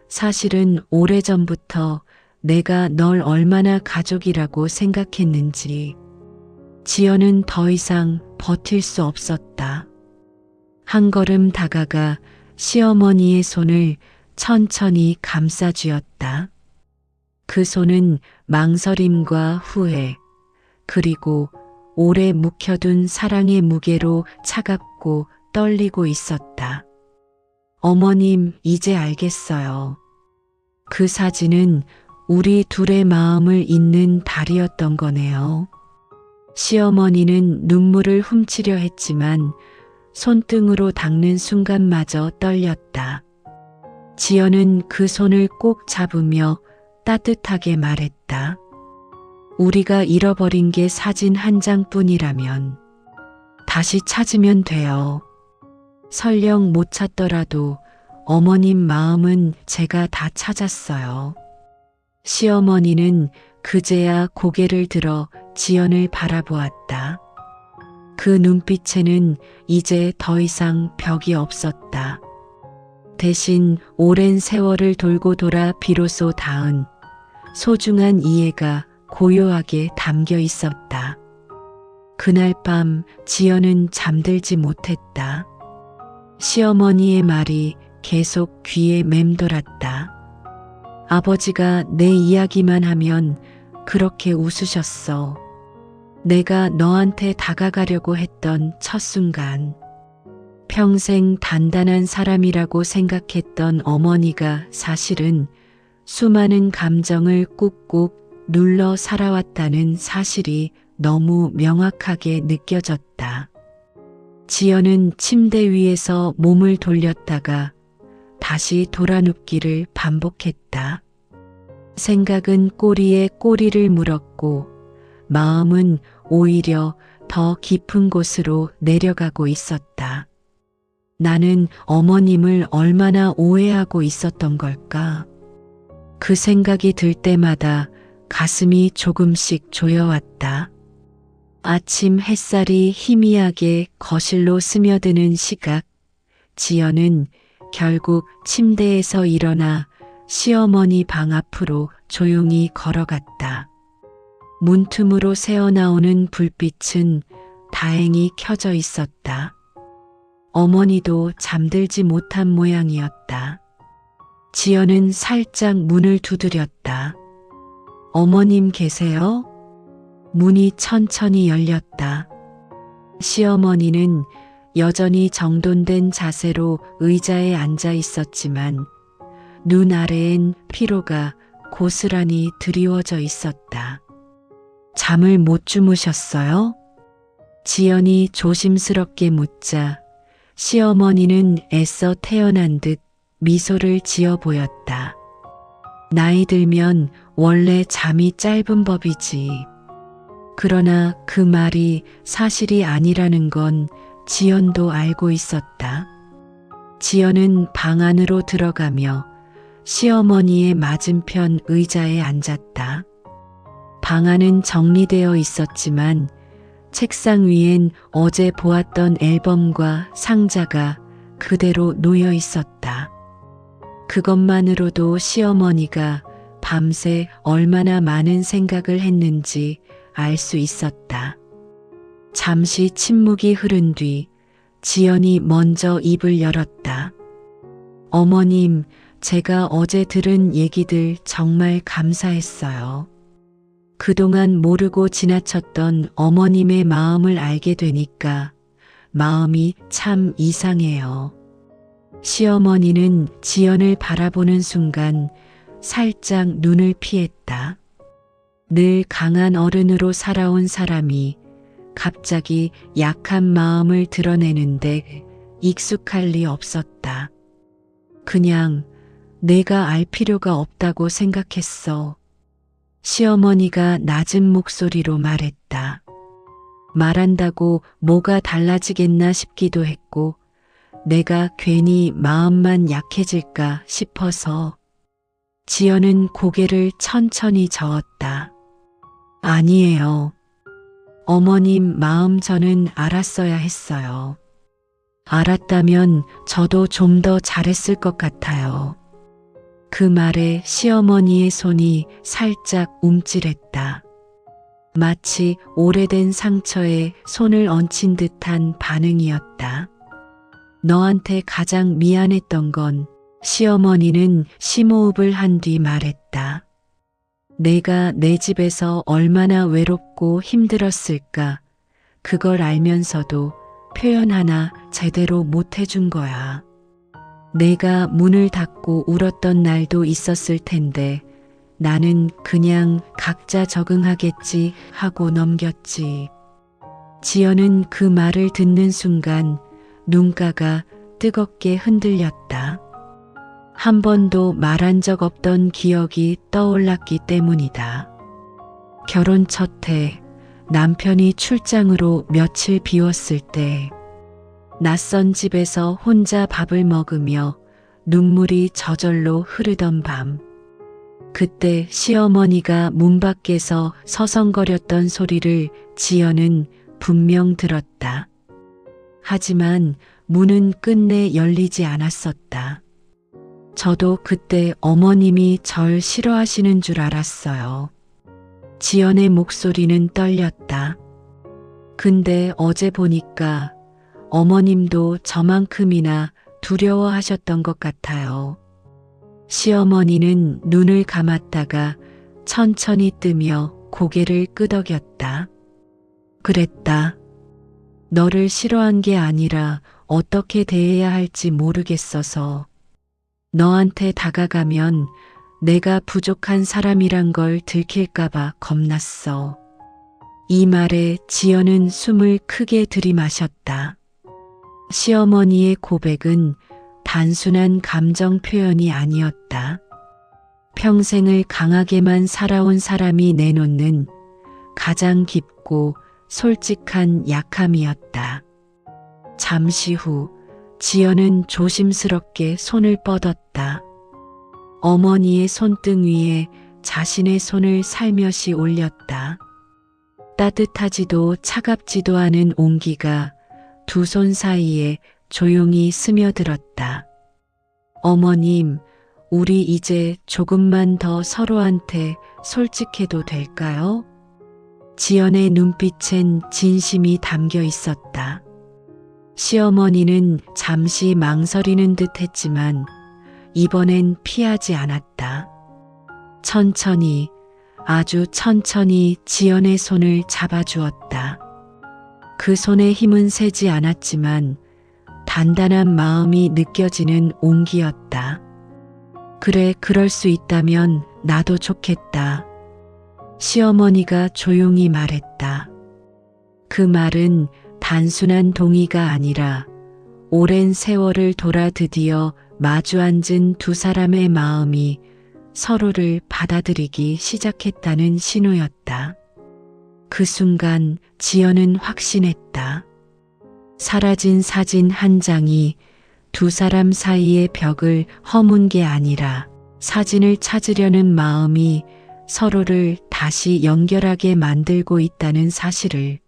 Speaker 1: 사실은 오래전부터 내가 널 얼마나 가족이라고 생각했는지. 지연은 더 이상 버틸 수 없었다. 한 걸음 다가가 시어머니의 손을 천천히 감싸쥐었다. 그 손은 망설임과 후회, 그리고 오래 묵혀둔 사랑의 무게로 차갑고 떨리고 있었다. 어머님, 이제 알겠어요. 그 사진은 우리 둘의 마음을 잇는 달이었던 거네요. 시어머니는 눈물을 훔치려 했지만 손등으로 닦는 순간마저 떨렸다. 지연은 그 손을 꼭 잡으며 따뜻하게 말했다. 우리가 잃어버린 게 사진 한 장뿐이라면 다시 찾으면 돼요. 설령 못 찾더라도 어머님 마음은 제가 다 찾았어요. 시어머니는 그제야 고개를 들어 지연을 바라보았다. 그 눈빛에는 이제 더 이상 벽이 없었다. 대신 오랜 세월을 돌고 돌아 비로소 닿은 소중한 이해가 고요하게 담겨 있었다. 그날 밤 지연은 잠들지 못했다. 시어머니의 말이 계속 귀에 맴돌았다. 아버지가 내 이야기만 하면 그렇게 웃으셨어. 내가 너한테 다가가려고 했던 첫 순간. 평생 단단한 사람이라고 생각했던 어머니가 사실은 수많은 감정을 꾹꾹 눌러 살아왔다는 사실이 너무 명확하게 느껴졌다. 지연은 침대 위에서 몸을 돌렸다가 다시 돌아눕기를 반복했다. 생각은 꼬리에 꼬리를 물었고 마음은 오히려 더 깊은 곳으로 내려가고 있었다. 나는 어머님을 얼마나 오해하고 있었던 걸까? 그 생각이 들 때마다 가슴이 조금씩 조여왔다. 아침 햇살이 희미하게 거실로 스며드는 시각, 지연은 결국 침대에서 일어나 시어머니 방 앞으로 조용히 걸어갔다. 문틈으로 새어나오는 불빛은 다행히 켜져 있었다. 어머니도 잠들지 못한 모양이었다. 지연은 살짝 문을 두드렸다. 어머님 계세요? 문이 천천히 열렸다. 시어머니는 여전히 정돈된 자세로 의자에 앉아 있었지만 눈 아래엔 피로가 고스란히 드리워져 있었다. 잠을 못 주무셨어요? 지연이 조심스럽게 묻자 시어머니는 애써 태어난 듯 미소를 지어 보였다. 나이 들면 원래 잠이 짧은 법이지. 그러나 그 말이 사실이 아니라는 건 지연도 알고 있었다. 지연은 방 안으로 들어가며 시어머니의 맞은편 의자에 앉았다. 방 안은 정리되어 있었지만 책상 위엔 어제 보았던 앨범과 상자가 그대로 놓여 있었다. 그것만으로도 시어머니가 밤새 얼마나 많은 생각을 했는지 알 수 있었다. 잠시 침묵이 흐른 뒤 지연이 먼저 입을 열었다. 어머님, 제가 어제 들은 얘기들 정말 감사했어요. 그동안 모르고 지나쳤던 어머님의 마음을 알게 되니까 마음이 참 이상해요. 시어머니는 지연을 바라보는 순간 살짝 눈을 피했다. 늘 강한 어른으로 살아온 사람이 갑자기 약한 마음을 드러내는데 익숙할 리 없었다. 그냥 내가 알 필요가 없다고 생각했어. 시어머니가 낮은 목소리로 말했다. 말한다고 뭐가 달라지겠나 싶기도 했고 내가 괜히 마음만 약해질까 싶어서. 지연은 고개를 천천히 저었다. 아니에요. 어머님 마음 저는 알았어야 했어요. 알았다면 저도 좀 더 잘했을 것 같아요. 그 말에 시어머니의 손이 살짝 움찔했다. 마치 오래된 상처에 손을 얹힌 듯한 반응이었다. 너한테 가장 미안했던 건 시어머니는 심호흡을 한 뒤 말했다. 내가 내 집에서 얼마나 외롭고 힘들었을까. 그걸 알면서도 표현 하나 제대로 못 해준 거야. 내가 문을 닫고 울었던 날도 있었을 텐데 나는 그냥 각자 적응하겠지 하고 넘겼지. 지연은 그 말을 듣는 순간 눈가가 뜨겁게 흔들렸다. 한 번도 말한 적 없던 기억이 떠올랐기 때문이다. 결혼 첫 해 남편이 출장으로 며칠 비웠을 때 낯선 집에서 혼자 밥을 먹으며 눈물이 저절로 흐르던 밤. 그때 시어머니가 문 밖에서 서성거렸던 소리를 지연은 분명 들었다. 하지만 문은 끝내 열리지 않았었다. 저도 그때 어머님이 절 싫어하시는 줄 알았어요. 지연의 목소리는 떨렸다. 근데 어제 보니까 어머님도 저만큼이나 두려워하셨던 것 같아요. 시어머니는 눈을 감았다가 천천히 뜨며 고개를 끄덕였다. 그랬다. 너를 싫어한 게 아니라 어떻게 대해야 할지 모르겠어서. 너한테 다가가면 내가 부족한 사람이란 걸 들킬까봐 겁났어. 이 말에 지연은 숨을 크게 들이마셨다. 시어머니의 고백은 단순한 감정 표현이 아니었다. 평생을 강하게만 살아온 사람이 내놓는 가장 깊고 솔직한 약함이었다. 잠시 후 지연은 조심스럽게 손을 뻗었다. 어머니의 손등 위에 자신의 손을 살며시 올렸다. 따뜻하지도 차갑지도 않은 온기가 두 손 사이에 조용히 스며들었다. 어머님, 우리 이제 조금만 더 서로한테 솔직해도 될까요? 지연의 눈빛엔 진심이 담겨 있었다. 시어머니는 잠시 망설이는 듯 했지만 이번엔 피하지 않았다. 천천히, 아주 천천히 지연의 손을 잡아주었다. 그 손의 힘은 세지 않았지만 단단한 마음이 느껴지는 온기였다. 그래, 그럴 수 있다면 나도 좋겠다. 시어머니가 조용히 말했다. 그 말은 단순한 동의가 아니라 오랜 세월을 돌아 드디어 마주 앉은 두 사람의 마음이 서로를 받아들이기 시작했다는 신호였다. 그 순간 지연은 확신했다. 사라진 사진 한 장이 두 사람 사이의 벽을 허문 게 아니라 사진을 찾으려는 마음이 서로를 다시 연결하게 만들고 있다는 사실을.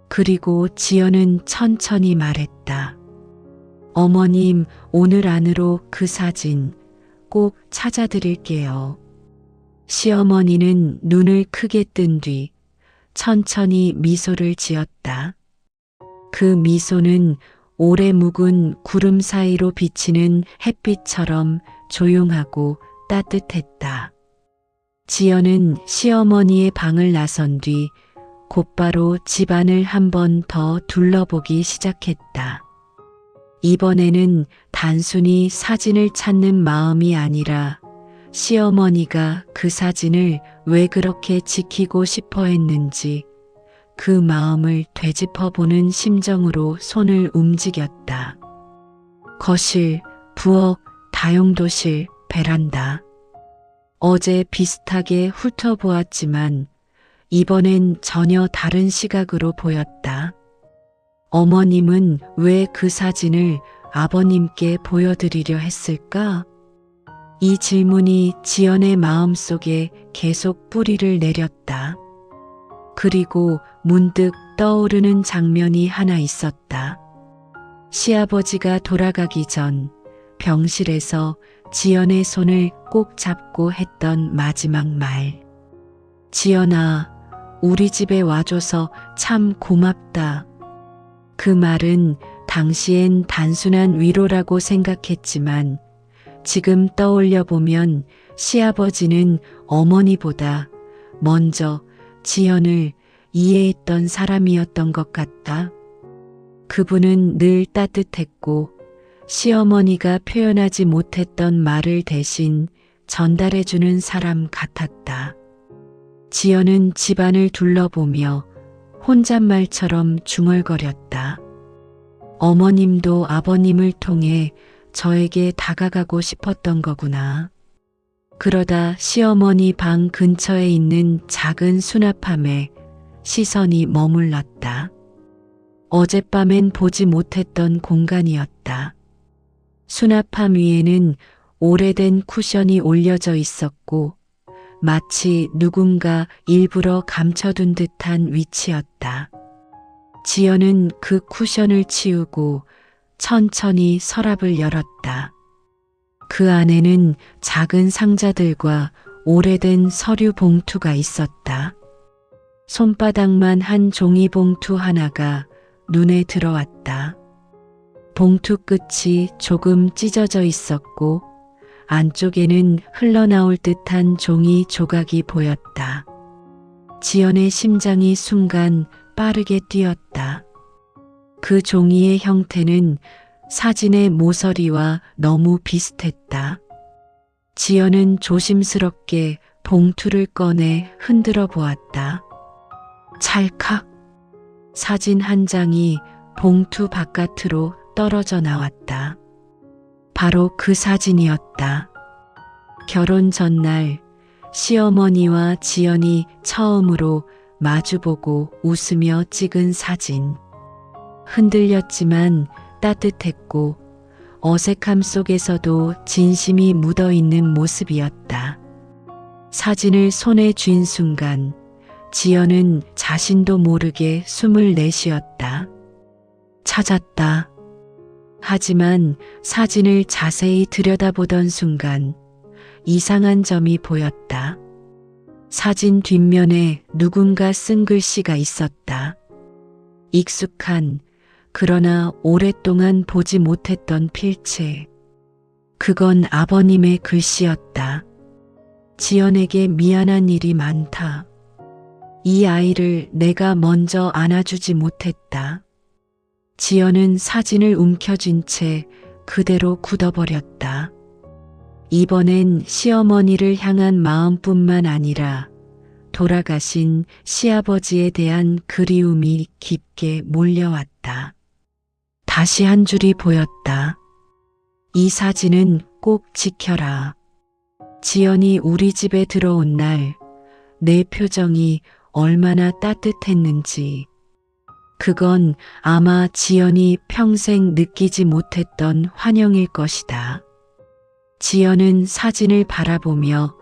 Speaker 1: 그리고 지연은 천천히 말했다. 어머님, 오늘 안으로 그 사진, 꼭 찾아드릴게요. 시어머니는 눈을 크게 뜬 뒤 천천히 미소를 지었다. 그 미소는 오래 묵은 구름 사이로 비치는 햇빛처럼 조용하고 따뜻했다. 지연은 시어머니의 방을 나선 뒤 곧바로 집안을 한 번 더 둘러보기 시작했다. 이번에는 단순히 사진을 찾는 마음이 아니라 시어머니가 그 사진을 왜 그렇게 지키고 싶어 했는지 그 마음을 되짚어보는 심정으로 손을 움직였다. 거실, 부엌, 다용도실, 베란다. 어제 비슷하게 훑어보았지만 이번엔 전혀 다른 시각으로 보였다. 어머님은 왜 그 사진을 아버님께 보여드리려 했을까? 이 질문이 지연의 마음속에 계속 뿌리를 내렸다. 그리고 문득 떠오르는 장면이 하나 있었다. 시아버지가 돌아가기 전 병실에서 지연의 손을 꼭 잡고 했던 마지막 말. 지연아, 우리 집에 와줘서 참 고맙다. 그 말은 당시엔 단순한 위로라고 생각했지만 지금 떠올려 보면 시아버지는 어머니보다 먼저 지연을 이해했던 사람이었던 것 같다. 그분은 늘 따뜻했고 시어머니가 표현하지 못했던 말을 대신 전달해주는 사람 같았다. 지연은 집안을 둘러보며 혼잣말처럼 중얼거렸다. 어머님도 아버님을 통해 저에게 다가가고 싶었던 거구나. 그러다 시어머니 방 근처에 있는 작은 수납함에 시선이 머물렀다. 어젯밤엔 보지 못했던 공간이었다. 수납함 위에는 오래된 쿠션이 올려져 있었고 마치 누군가 일부러 감춰둔 듯한 위치였다. 지연은 그 쿠션을 치우고 천천히 서랍을 열었다. 그 안에는 작은 상자들과 오래된 서류 봉투가 있었다. 손바닥만 한 종이 봉투 하나가 눈에 들어왔다. 봉투 끝이 조금 찢어져 있었고 안쪽에는 흘러나올 듯한 종이 조각이 보였다. 지연의 심장이 순간 빠르게 뛰었다. 그 종이의 형태는 사진의 모서리와 너무 비슷했다. 지연은 조심스럽게 봉투를 꺼내 흔들어 보았다. 찰칵! 사진 한 장이 봉투 바깥으로 떨어져 나왔다. 바로 그 사진이었다. 결혼 전날 시어머니와 지연이 처음으로 마주보고 웃으며 찍은 사진. 흔들렸지만 따뜻했고 어색함 속에서도 진심이 묻어있는 모습이었다. 사진을 손에 쥔 순간 지연은 자신도 모르게 숨을 내쉬었다. 찾았다. 하지만 사진을 자세히 들여다보던 순간 이상한 점이 보였다. 사진 뒷면에 누군가 쓴 글씨가 있었다. 익숙한 그러나 오랫동안 보지 못했던 필체. 그건 아버님의 글씨였다. 지연에게 미안한 일이 많다. 이 아이를 내가 먼저 안아주지 못했다. 지연은 사진을 움켜쥔 채 그대로 굳어버렸다. 이번엔 시어머니를 향한 마음뿐만 아니라 돌아가신 시아버지에 대한 그리움이 깊게 몰려왔다. 다시 한 줄이 보였다. 이 사진은 꼭 지켜라. 지연이 우리 집에 들어온 날 내 표정이 얼마나 따뜻했는지. 그건 아마 지연이 평생 느끼지 못했던 환영일 것이다. 지연은 사진을 바라보며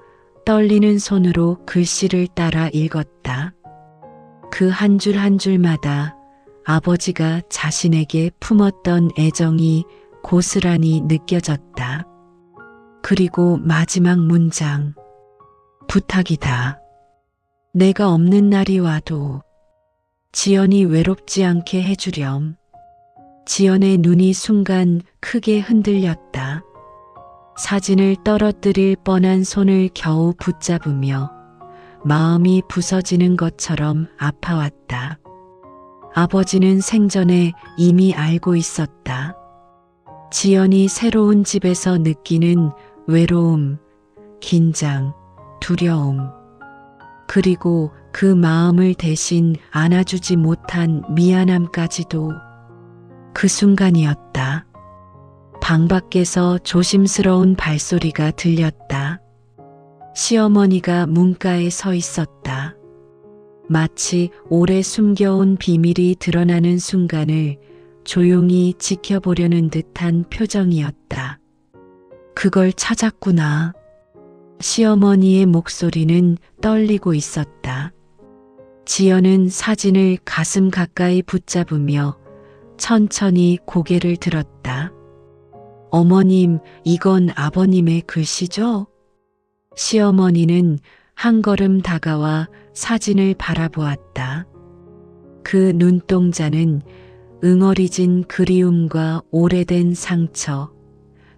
Speaker 1: 떨리는 손으로 글씨를 따라 읽었다. 그 한 줄 한 줄마다 아버지가 자신에게 품었던 애정이 고스란히 느껴졌다. 그리고 마지막 문장. 부탁이다. 내가 없는 날이 와도 지연이 외롭지 않게 해주렴. 지연의 눈이 순간 크게 흔들렸다. 사진을 떨어뜨릴 뻔한 손을 겨우 붙잡으며 마음이 부서지는 것처럼 아파왔다. 아버지는 생전에 이미 알고 있었다. 지연이 새로운 집에서 느끼는 외로움, 긴장, 두려움, 그리고 그 마음을 대신 안아주지 못한 미안함까지도. 그 순간이었다. 방 밖에서 조심스러운 발소리가 들렸다. 시어머니가 문가에 서 있었다. 마치 오래 숨겨온 비밀이 드러나는 순간을 조용히 지켜보려는 듯한 표정이었다. 그걸 찾았구나. 시어머니의 목소리는 떨리고 있었다. 지연은 사진을 가슴 가까이 붙잡으며 천천히 고개를 들었다. 어머님, 이건 아버님의 글씨죠? 시어머니는 한 걸음 다가와 사진을 바라보았다. 그 눈동자는 응어리진 그리움과 오래된 상처,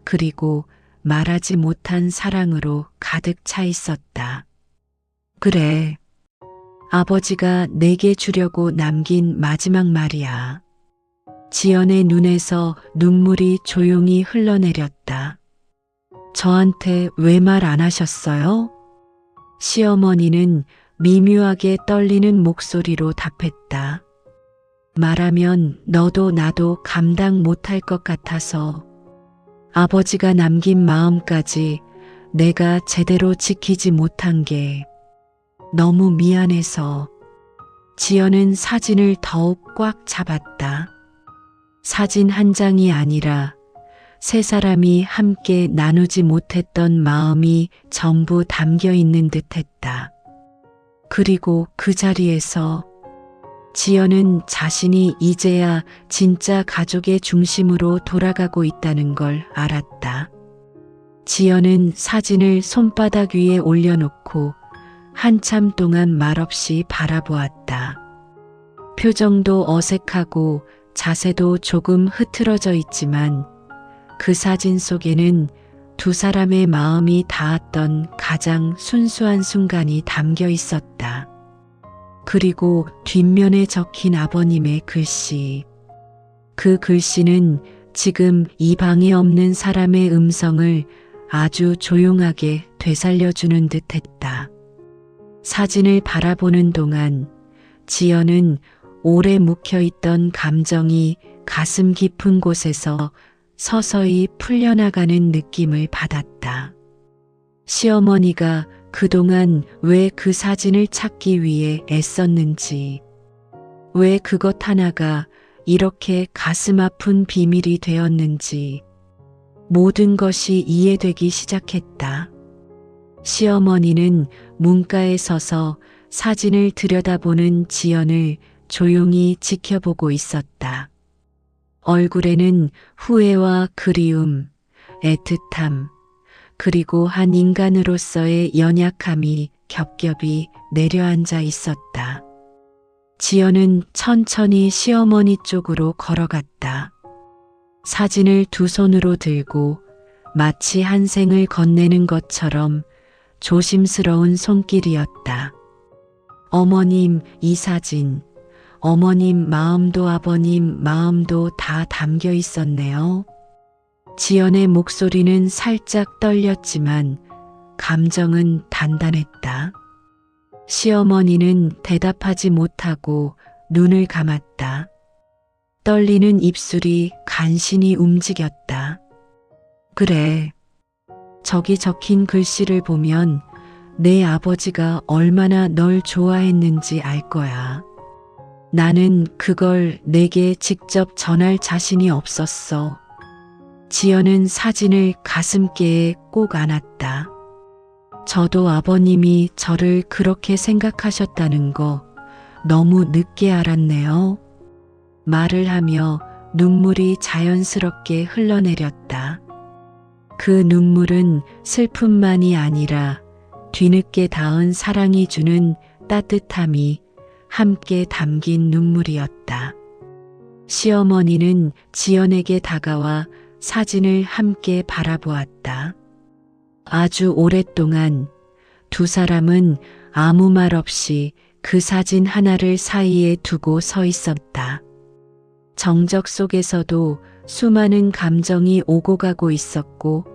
Speaker 1: 그리고 말하지 못한 사랑으로 가득 차 있었다. 그래, 아버지가 내게 주려고 남긴 마지막 말이야. 지연의 눈에서 눈물이 조용히 흘러내렸다. 저한테 왜 말 안 하셨어요? 시어머니는 미묘하게 떨리는 목소리로 답했다. 말하면 너도 나도 감당 못할 것 같아서. 아버지가 남긴 마음까지 내가 제대로 지키지 못한 게 너무 미안해서. 지연은 사진을 더욱 꽉 잡았다. 사진 한 장이 아니라 세 사람이 함께 나누지 못했던 마음이 전부 담겨 있는 듯했다. 그리고 그 자리에서 지연은 자신이 이제야 진짜 가족의 중심으로 돌아가고 있다는 걸 알았다. 지연은 사진을 손바닥 위에 올려놓고 한참 동안 말없이 바라보았다. 표정도 어색하고 자세도 조금 흐트러져 있지만 그 사진 속에는 두 사람의 마음이 닿았던 가장 순수한 순간이 담겨 있었다. 그리고 뒷면에 적힌 아버님의 글씨. 그 글씨는 지금 이 방에 없는 사람의 음성을 아주 조용하게 되살려주는 듯했다. 사진을 바라보는 동안 지연은 오래 묵혀있던 감정이 가슴 깊은 곳에서 서서히 풀려나가는 느낌을 받았다. 시어머니가 그동안 왜 그 사진을 찾기 위해 애썼는지, 왜 그것 하나가 이렇게 가슴 아픈 비밀이 되었는지 모든 것이 이해되기 시작했다. 시어머니는 문가에 서서 사진을 들여다보는 지연을 조용히 지켜보고 있었다. 얼굴에는 후회와 그리움, 애틋함, 그리고 한 인간으로서의 연약함이 겹겹이 내려앉아 있었다. 지연은 천천히 시어머니 쪽으로 걸어갔다. 사진을 두 손으로 들고 마치 한 생을 건네는 것처럼 조심스러운 손길이었다. 어머님, 이 사진, 어머님 마음도 아버님 마음도 다 담겨 있었네요. 지연의 목소리는 살짝 떨렸지만 감정은 단단했다. 시어머니는 대답하지 못하고 눈을 감았다. 떨리는 입술이 간신히 움직였다. 그래, 저기 적힌 글씨를 보면 내 아버지가 얼마나 널 좋아했는지 알 거야. 나는 그걸 내게 직접 전할 자신이 없었어. 지연은 사진을 가슴께에 꼭 안았다. 저도 아버님이 저를 그렇게 생각하셨다는 거 너무 늦게 알았네요. 말을 하며 눈물이 자연스럽게 흘러내렸다. 그 눈물은 슬픔만이 아니라 뒤늦게 닿은 사랑이 주는 따뜻함이 함께 담긴 눈물이었다. 시어머니는 지연에게 다가와 사진을 함께 바라보았다. 아주 오랫동안 두 사람은 아무 말 없이 그 사진 하나를 사이에 두고 서 있었다. 정적 속에서도 수많은 감정이 오고 가고 있었고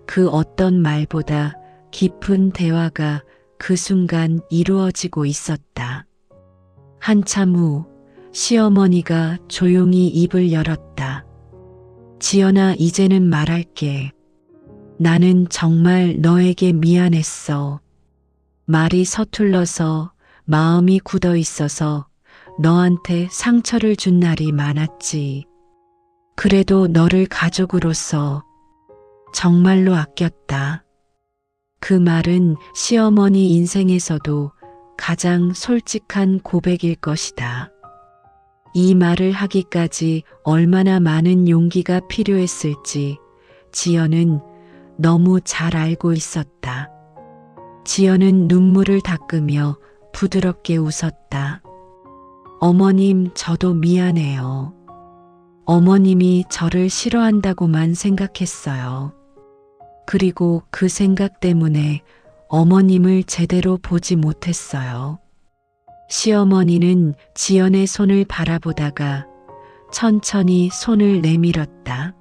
Speaker 1: 그 어떤 말보다 깊은 대화가 그 순간 이루어지고 있었다. 한참 후 시어머니가 조용히 입을 열었다. 지연아, 이제는 말할게. 나는 정말 너에게 미안했어. 말이 서툴러서 마음이 굳어 있어서 너한테 상처를 준 날이 많았지. 그래도 너를 가족으로서 정말로 아꼈다. 그 말은 시어머니 인생에서도 가장 솔직한 고백일 것이다. 이 말을 하기까지 얼마나 많은 용기가 필요했을지 지연은 너무 잘 알고 있었다. 지연은 눈물을 닦으며 부드럽게 웃었다. 어머님, 저도 미안해요. 어머님이 저를 싫어한다고만 생각했어요. 그리고 그 생각 때문에 어머님을 제대로 보지 못했어요. 시어머니는 지연의 손을 바라보다가 천천히 손을 내밀었다.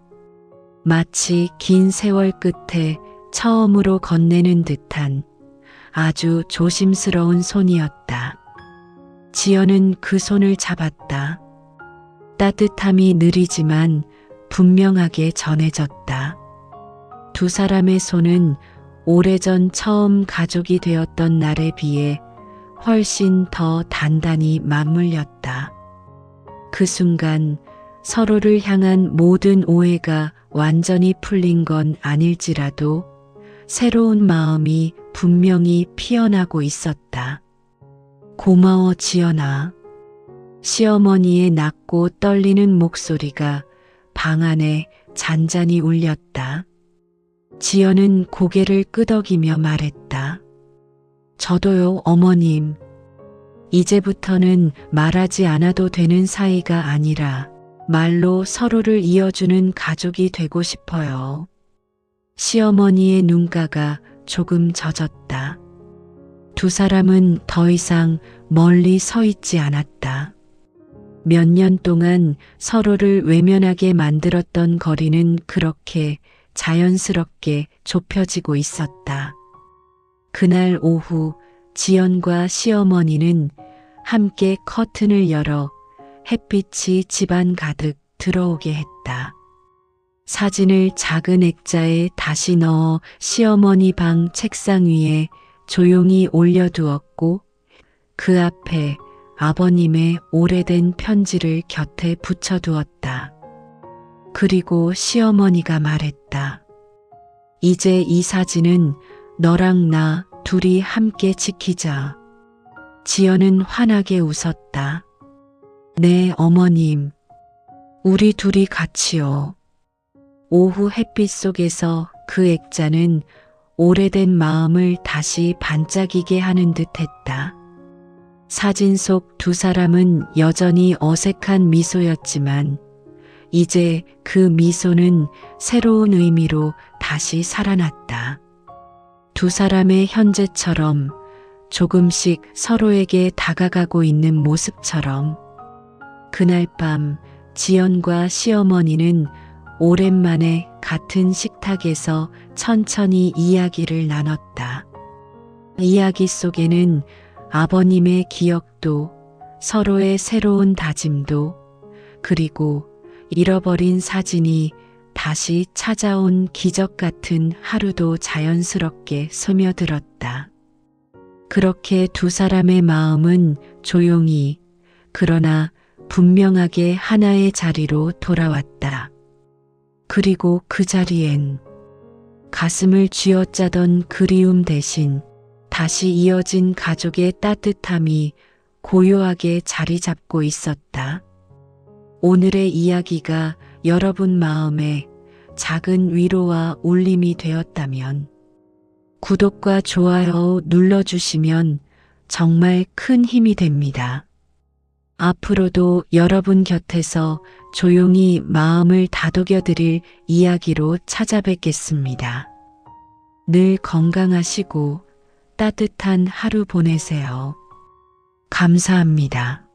Speaker 1: 마치 긴 세월 끝에 처음으로 건네는 듯한 아주 조심스러운 손이었다. 지연은 그 손을 잡았다. 따뜻함이 느리지만 분명하게 전해졌다. 두 사람의 손은 오래전 처음 가족이 되었던 날에 비해 훨씬 더 단단히 맞물렸다. 그 순간 서로를 향한 모든 오해가 완전히 풀린 건 아닐지라도 새로운 마음이 분명히 피어나고 있었다. 고마워, 지연아. 시어머니의 낮고 떨리는 목소리가 방 안에 잔잔히 울렸다. 지연은 고개를 끄덕이며 말했다. 저도요, 어머님. 이제부터는 말하지 않아도 되는 사이가 아니라 말로 서로를 이어주는 가족이 되고 싶어요. 시어머니의 눈가가 조금 젖었다. 두 사람은 더 이상 멀리 서 있지 않았다. 몇 년 동안 서로를 외면하게 만들었던 거리는 그렇게 자연스럽게 좁혀지고 있었다. 그날 오후 지연과 시어머니는 함께 커튼을 열어 햇빛이 집안 가득 들어오게 했다. 사진을 작은 액자에 다시 넣어 시어머니 방 책상 위에 조용히 올려두었고 그 앞에 아버님의 오래된 편지를 곁에 붙여두었다. 그리고 시어머니가 말했다. 이제 이 사진은 너랑 나 둘이 함께 지키자. 지연은 환하게 웃었다. 네, 어머님. 우리 둘이 같이요. 오후 햇빛 속에서 그 액자는 오래된 마음을 다시 반짝이게 하는 듯 했다. 사진 속 두 사람은 여전히 어색한 미소였지만 이제 그 미소는 새로운 의미로 다시 살아났다. 두 사람의 현재처럼 조금씩 서로에게 다가가고 있는 모습처럼 그날 밤 지연과 시어머니는 오랜만에 같은 식탁에서 천천히 이야기를 나눴다. 이야기 속에는 아버님의 기억도 서로의 새로운 다짐도 그리고 잃어버린 사진이 다시 찾아온 기적 같은 하루도 자연스럽게 스며들었다. 그렇게 두 사람의 마음은 조용히 그러나 분명하게 하나의 자리로 돌아왔다. 그리고 그 자리엔 가슴을 쥐어짜던 그리움 대신 다시 이어진 가족의 따뜻함이 고요하게 자리 잡고 있었다. 오늘의 이야기가 여러분 마음에 작은 위로와 울림이 되었다면 구독과 좋아요 눌러주시면 정말 큰 힘이 됩니다. 앞으로도 여러분 곁에서 조용히 마음을 다독여 드릴 이야기로 찾아뵙겠습니다. 늘 건강하시고 따뜻한 하루 보내세요. 감사합니다.